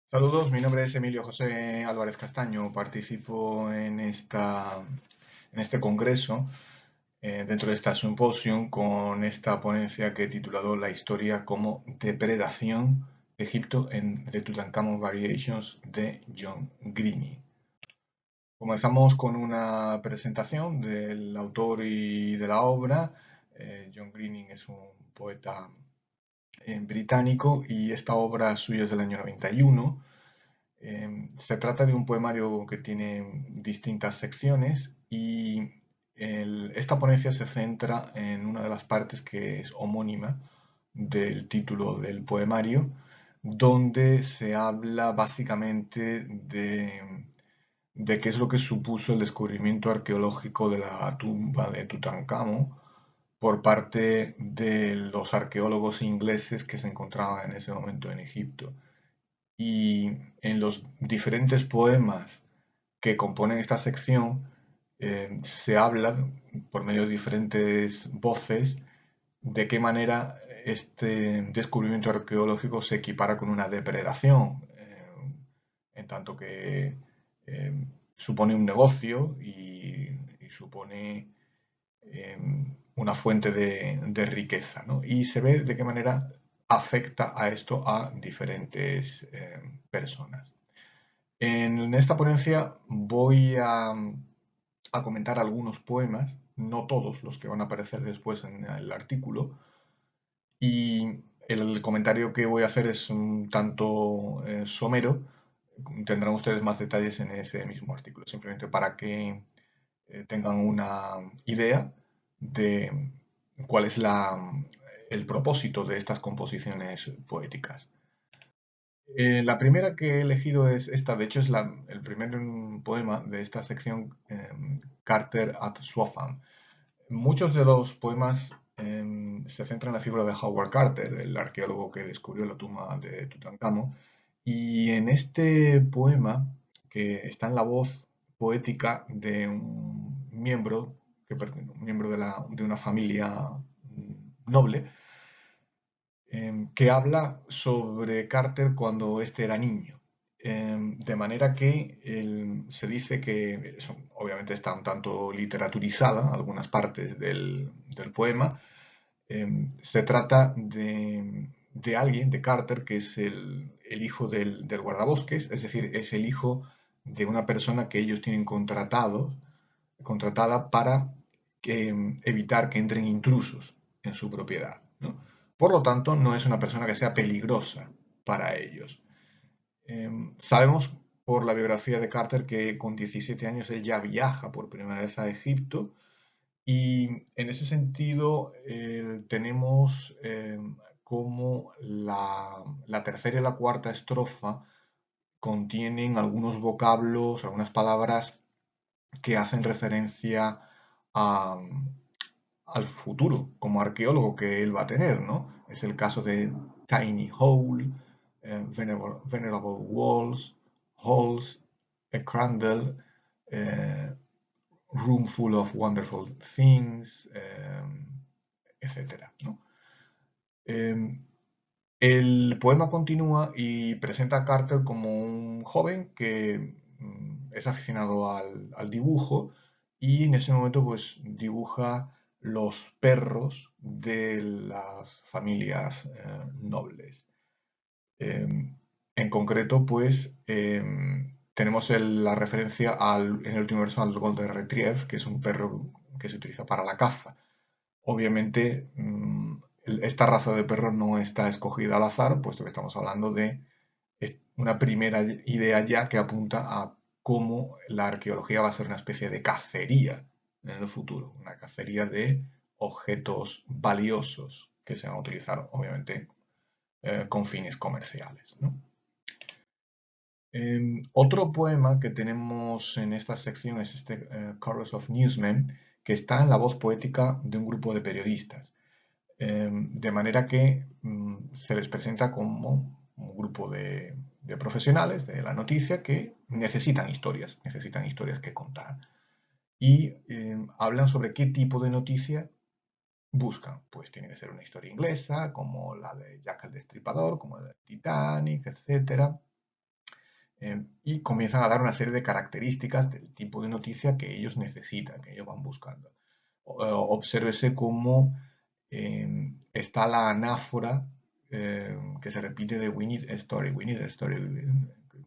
Saludos, mi nombre es Emilio José Álvarez Castaño. Participo en este congreso, dentro de esta simposium, con esta ponencia que he titulado La historia como depredación de Egipto en The Tutankhamun Variations de John Greene. Comenzamos con una presentación del autor y de la obra. John Greene es un poeta británico y esta obra suya es del año 91. Se trata de un poemario que tiene distintas secciones y esta ponencia se centra en una de las partes que es homónima del título del poemario, donde se habla básicamente de qué es lo que supuso el descubrimiento arqueológico de la tumba de Tutankamón por parte de los arqueólogos ingleses que se encontraban en ese momento en Egipto. Y en los diferentes poemas que componen esta sección se habla por medio de diferentes voces de qué manera este descubrimiento arqueológico se equipara con una depredación, en tanto que supone un negocio y supone una fuente de riqueza, ¿no? Y se ve de qué manera afecta a esto a diferentes personas. En esta ponencia voy a comentar algunos poemas, no todos los que van a aparecer después en el artículo, y el comentario que voy a hacer es un tanto somero. Tendrán ustedes más detalles en ese mismo artículo, simplemente para que tengan una idea de cuál es el propósito de estas composiciones poéticas. La primera que he elegido es esta, de hecho es el primer poema de esta sección, Carter at Swaffham. Muchos de los poemas se centran en la figura de Howard Carter, el arqueólogo que descubrió la tumba de Tutankamón, y en este poema, que está en la voz poética de un miembro, un miembro de una familia noble, que habla sobre Carter cuando éste era niño. De manera que se dice que, obviamente está un tanto literaturizada algunas partes del poema. Se trata de alguien, de Carter, que es el hijo del guardabosques, es decir, es el hijo de una persona que ellos tienen contratada para evitar que entren intrusos en su propiedad, ¿no? Por lo tanto, no es una persona que sea peligrosa para ellos. Sabemos por la biografía de Carter que con 17 años él ya viaja por primera vez a Egipto y en ese sentido tenemos como la tercera y la cuarta estrofa contienen algunos vocablos, algunas palabras que hacen referencia a, al futuro como arqueólogo que él va a tener, ¿no? Es el caso de Tiny Hole, Venerable Walls, Halls, a Crandall, eh, Room Full of Wonderful Things, etcétera, ¿no? El poema continúa y presenta a Carter como un joven que es aficionado al dibujo y en ese momento pues dibuja los perros de las familias nobles. En concreto, pues tenemos la referencia en el último verso al Golden Retriever, que es un perro que se utiliza para la caza. Obviamente, esta raza de perro no está escogida al azar, puesto que estamos hablando de una primera idea ya que apunta a cómo la arqueología va a ser una especie de cacería en el futuro, una cacería de objetos valiosos que se van a utilizar, obviamente, con fines comerciales, ¿no? Otro poema que tenemos en esta sección es este Chorus of Newsmen, que está en la voz poética de un grupo de periodistas. De manera que se les presenta como un grupo de profesionales de la noticia que necesitan historias que contar. Y hablan sobre qué tipo de noticia buscan. Pues tiene que ser una historia inglesa, como la de Jack el Destripador, como la de Titanic, etcétera. y comienzan a dar una serie de características del tipo de noticia que ellos necesitan, que ellos van buscando. Obsérvese cómo está la anáfora que se repite de We need a story, we need a story.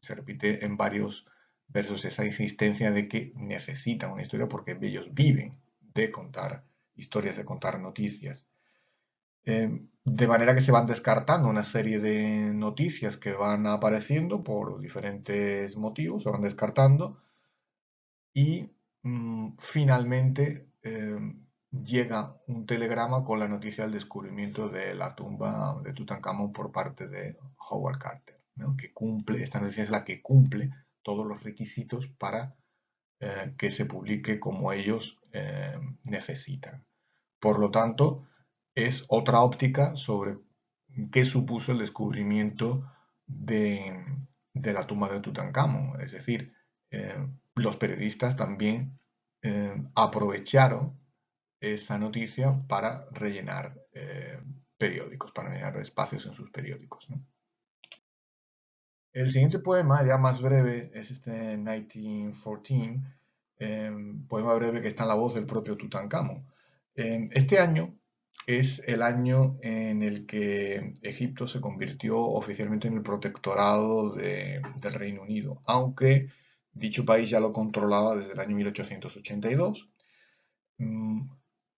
Se repite en varios versos esa insistencia de que necesitan una historia porque ellos viven de contar historias, de contar noticias. De manera que se van descartando una serie de noticias que van apareciendo por diferentes motivos, se van descartando y finalmente llega un telegrama con la noticia del descubrimiento de la tumba de Tutankamón por parte de Howard Carter, ¿no? Que cumple, esta noticia es la que cumple todos los requisitos para que se publique como ellos necesitan. Por lo tanto, es otra óptica sobre qué supuso el descubrimiento de la tumba de Tutankamón. Es decir, los periodistas también aprovecharon esa noticia para rellenar periódicos, para rellenar espacios en sus periódicos, ¿no? El siguiente poema, ya más breve, es este 1914, poema breve que está en la voz del propio Tutankamón. Este año es el año en el que Egipto se convirtió oficialmente en el protectorado del Reino Unido, aunque dicho país ya lo controlaba desde el año 1882. Mm,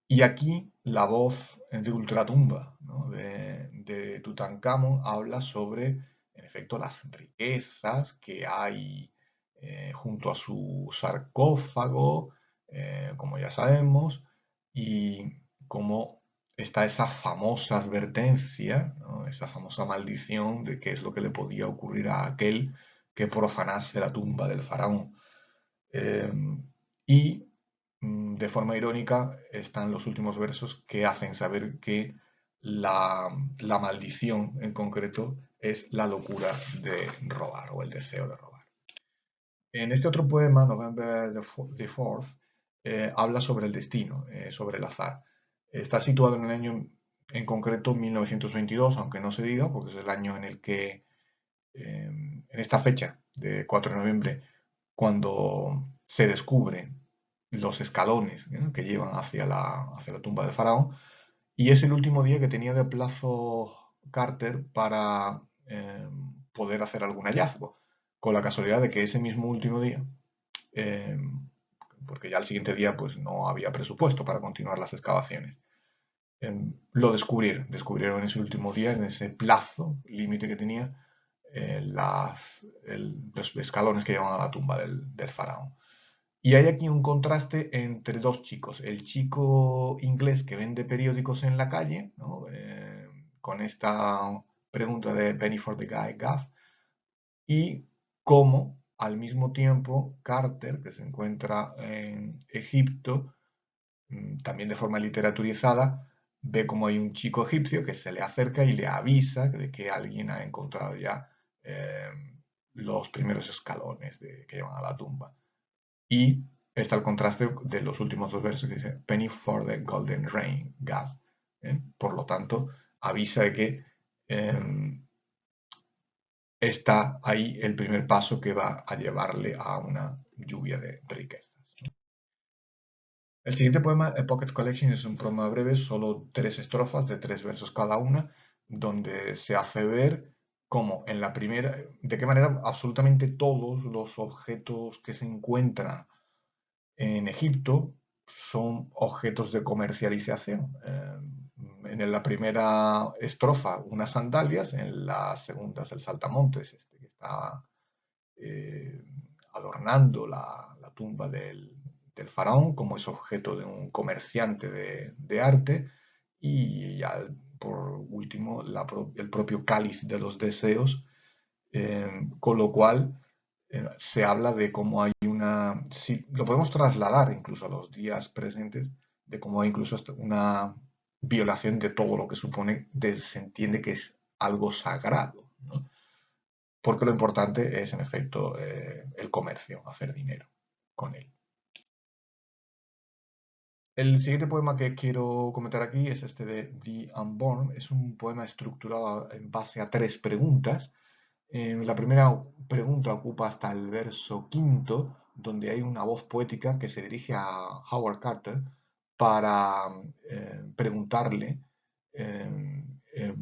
Y aquí la voz de ultratumba, ¿no? de Tutankamón habla sobre, en efecto, las riquezas que hay junto a su sarcófago, como ya sabemos, y cómo está esa famosa advertencia, ¿no? Esa famosa maldición de qué es lo que le podía ocurrir a aquel que profanase la tumba del faraón. Eh, y de forma irónica están los últimos versos que hacen saber que la maldición en concreto es la locura de robar o el deseo de robar. En este otro poema, November the 4th, habla sobre el destino, sobre el azar. Está situado en el año en concreto 1922, aunque no se diga, porque es el año en el que, en esta fecha de 4 de noviembre, cuando se descubren los escalones, ¿no? Que llevan hacia la tumba de Faraón, y es el último día que tenía de plazo Carter para poder hacer algún hallazgo, con la casualidad de que ese mismo último día, eh, porque ya al siguiente día pues no había presupuesto para continuar las excavaciones, lo descubrieron en ese último día, en ese plazo límite que tenía, los escalones que llevan a la tumba del faraón. Y hay aquí un contraste entre dos chicos. El chico inglés que vende periódicos en la calle, ¿no? Con esta pregunta de Penny for the Guy Gaff, y cómo al mismo tiempo Carter, que se encuentra en Egipto, también de forma literaturizada, ve como hay un chico egipcio que se le acerca y le avisa de que alguien ha encontrado ya eh, los primeros escalones que llevan a la tumba. Y está el contraste de los últimos dos versos que dice Penny for the Golden Rain, God. Por lo tanto, avisa de que está ahí el primer paso que va a llevarle a una lluvia de riquezas. El siguiente poema, A Pocket Collection, es un poema breve, solo 3 estrofas de 3 versos cada una, donde se hace ver cómo en la primera, de qué manera absolutamente todos los objetos que se encuentran en Egipto son objetos de comercialización. En la primera estrofa unas sandalias, en la segunda es el saltamontes, que está eh, adornando la tumba del faraón, como es objeto de un comerciante de arte, y ya por último el propio cáliz de los deseos, con lo cual se habla de cómo hay si lo podemos trasladar incluso a los días presentes, de cómo hay incluso hasta una violación de todo lo que supone, se entiende que es algo sagrado, ¿no? Porque lo importante es, en efecto, el comercio, hacer dinero con él. El siguiente poema que quiero comentar aquí es este de The Unborn. Es un poema estructurado en base a 3 preguntas. La primera, pregunta ocupa hasta el verso quinto, donde hay una voz poética que se dirige a Howard Carter para preguntarle eh, eh,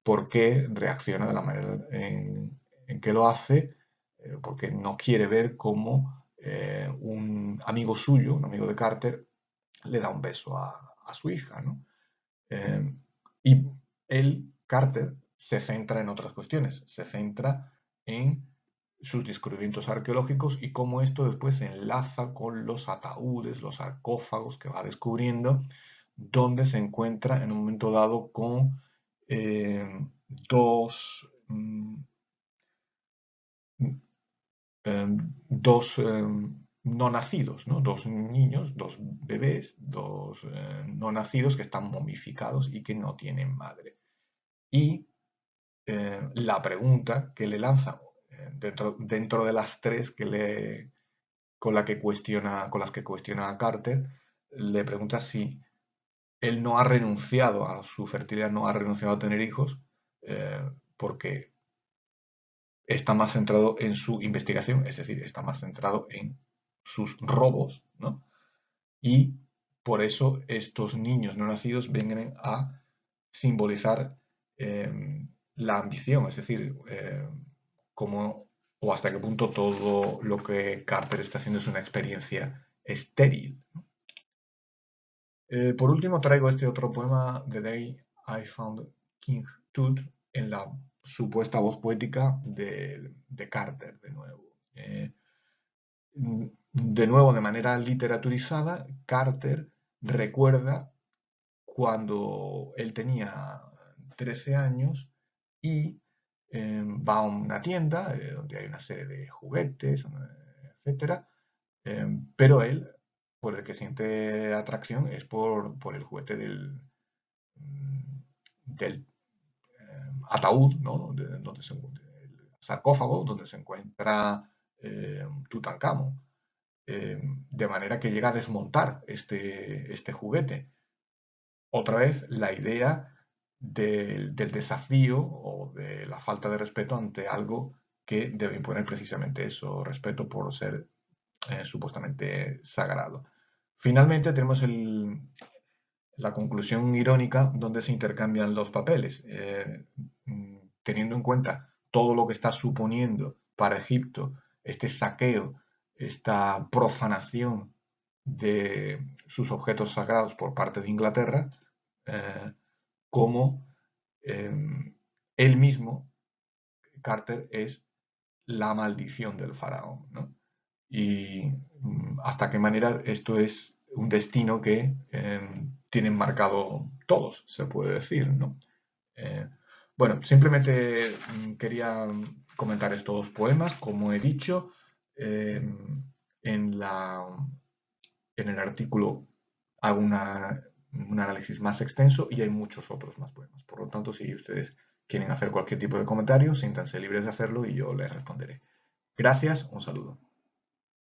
por qué reacciona de la manera en que lo hace, porque no quiere ver cómo un amigo suyo, un amigo de Carter, le da un beso a su hija, ¿no? Eh, y él, Carter, se centra en otras cuestiones, se centra en sus descubrimientos arqueológicos y cómo esto después se enlaza con los ataúdes, los sarcófagos que va descubriendo, donde se encuentra en un momento dado con eh, dos, dos no nacidos, ¿no? Dos niños, dos bebés, dos no nacidos que están momificados y que no tienen madre. Y la pregunta que le lanza dentro de las tres con las que cuestiona a Carter, le pregunta si él no ha renunciado a su fertilidad, no ha renunciado a tener hijos, porque está más centrado en su investigación, es decir, está más centrado en sus robos, ¿no? Y por eso estos niños no nacidos vienen a simbolizar la ambición, es decir, cómo o hasta qué punto todo lo que Carter está haciendo es una experiencia estéril. Por último, traigo este otro poema, The Day I Found King Tut, en la supuesta voz poética de Carter, de nuevo. De nuevo, de manera literaturizada, Carter recuerda cuando él tenía 13 años y va a una tienda donde hay una serie de juguetes, etcétera, pero él, por el que siente atracción, es por el juguete del ataúd, ¿no? Donde el sarcófago, donde se encuentra Tutankamón. De manera que llega a desmontar este juguete. Otra vez, la idea del desafío o de la falta de respeto ante algo que debe imponer precisamente eso, respeto por ser supuestamente sagrado. Finalmente tenemos la conclusión irónica donde se intercambian los papeles, teniendo en cuenta todo lo que está suponiendo para Egipto este saqueo, esta profanación de sus objetos sagrados por parte de Inglaterra, eh, como él mismo, Carter, es la maldición del faraón, ¿no? Y hasta qué manera esto es un destino que tienen marcado todos, se puede decir, ¿no? Eh, bueno, simplemente quería comentar estos poemas, como he dicho, eh, en en el artículo hago un análisis más extenso y hay muchos otros más poemas. Por lo tanto, si ustedes quieren hacer cualquier tipo de comentario, siéntanse libres de hacerlo y yo les responderé. Gracias, un saludo.